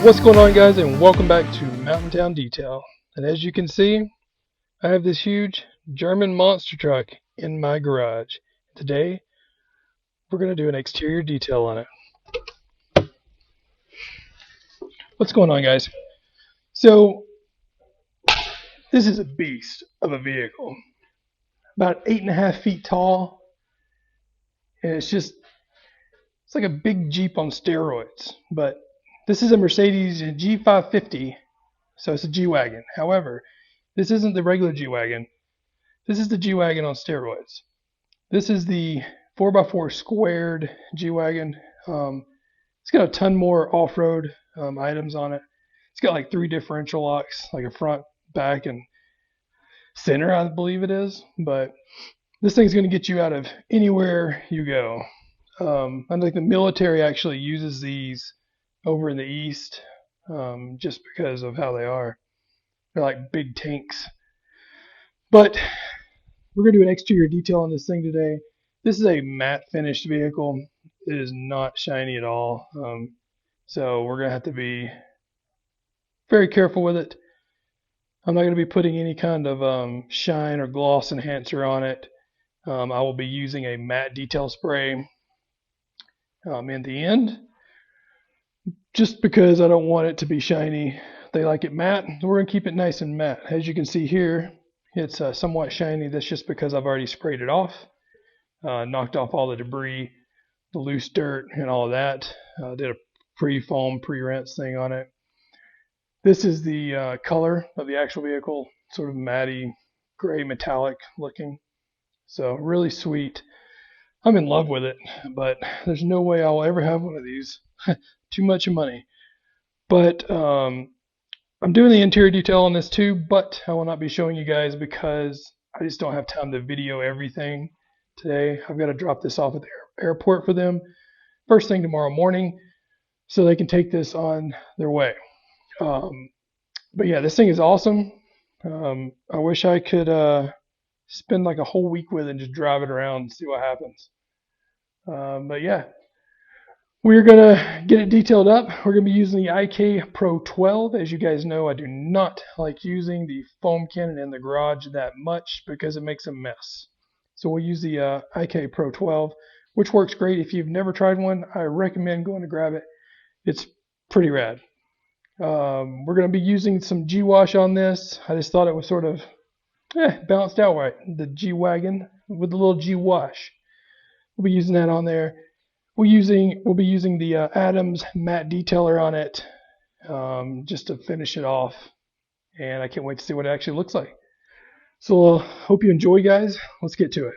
What's going on, guys, and welcome back to Mountain Town Detail. And as you can see, I have this huge German monster truck in my garage. Today we're going to do an exterior detail on it. What's going on, guys? So this is a beast of a vehicle, about 8.5 feet tall, and it's like a big Jeep on steroids. But this is a Mercedes G550, so it's a G-Wagon. However, this isn't the regular G-Wagon. This is the G-Wagon on steroids. This is the 4x4 squared G-Wagon. It's got a ton more off-road items on it. It's got like 3 differential locks, like a front, back, and center, I believe it is. But this thing's going to get you out of anywhere you go. I think the military actually uses these over in the East, just because of how they are. They're like big tanks. But we're going to do an exterior detail on this thing today. This is a matte finished vehicle. It is not shiny at all. So we're going to have to be very careful with it. I'm not going to be putting any kind of shine or gloss enhancer on it. I will be using a matte detail spray in the end, just because I don't want it to be shiny. They like it matte. We're going to keep it nice and matte. As you can see here, it's somewhat shiny. That's just because I've already sprayed it off, knocked off all the debris, the loose dirt, and all of that. Did a pre-foam, pre-rinse thing on it. This is the color of the actual vehicle, sort of matty, gray, metallic looking. So really sweet. I'm in love with it, but there's no way I'll ever have one of these. Too much money. But I'm doing the interior detail on this too, but I will not be showing you guys because I just don't have time to video everything today. I've got to drop this off at the airport for them first thing tomorrow morning so they can take this on their way. But yeah, this thing is awesome. I wish I could spend like a whole week with it and just drive it around and see what happens. But yeah, we're going to get it detailed up. We're going to be using the IK Pro 12. As you guys know, I do not like using the foam cannon in the garage that much because it makes a mess. So we'll use the IK Pro 12, which works great. If you've never tried one, I recommend going to grab it. It's pretty rad. We're going to be using some G-Wash on this. I just thought it was sort of balanced out right. The G-Wagon with the little G-Wash. We'll be using that on there. We'll be using the Adams matte detailer on it, just to finish it off, and I can't wait to see what it actually looks like. So hope you enjoy, guys. Let's get to it.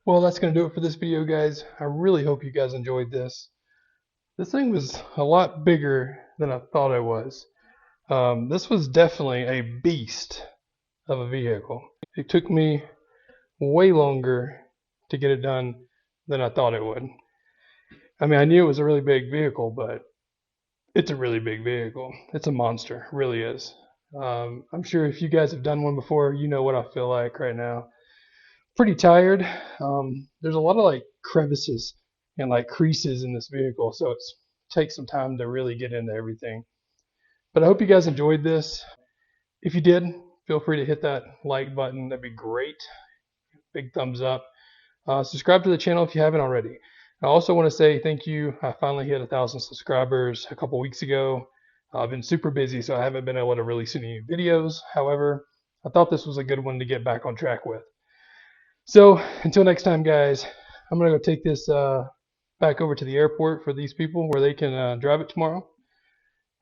Well, that's going to do it for this video, guys. I really hope you guys enjoyed this. This thing was a lot bigger than I thought it was. This was definitely a beast of a vehicle. It took me way longer to get it done than I thought it would. I mean, I knew it was a really big vehicle, but it's a really big vehicle. It's a monster, it really is. I'm sure if you guys have done one before, you know what I feel like right now. Pretty tired. There's a lot of like crevices and like creases in this vehicle, so it takes some time to really get into everything. But I hope you guys enjoyed this. If you did, feel free to hit that like button. That'd be great. Big thumbs up. Subscribe to the channel if you haven't already. I also want to say thank you. I finally hit 1,000 subscribers a couple weeks ago. I've been super busy, so I haven't been able to release any videos. However, I thought this was a good one to get back on track with. So until next time, guys, I'm going to go take this back over to the airport for these people where they can drive it tomorrow.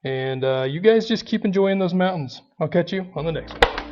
And you guys just keep enjoying those mountains. I'll catch you on the next one.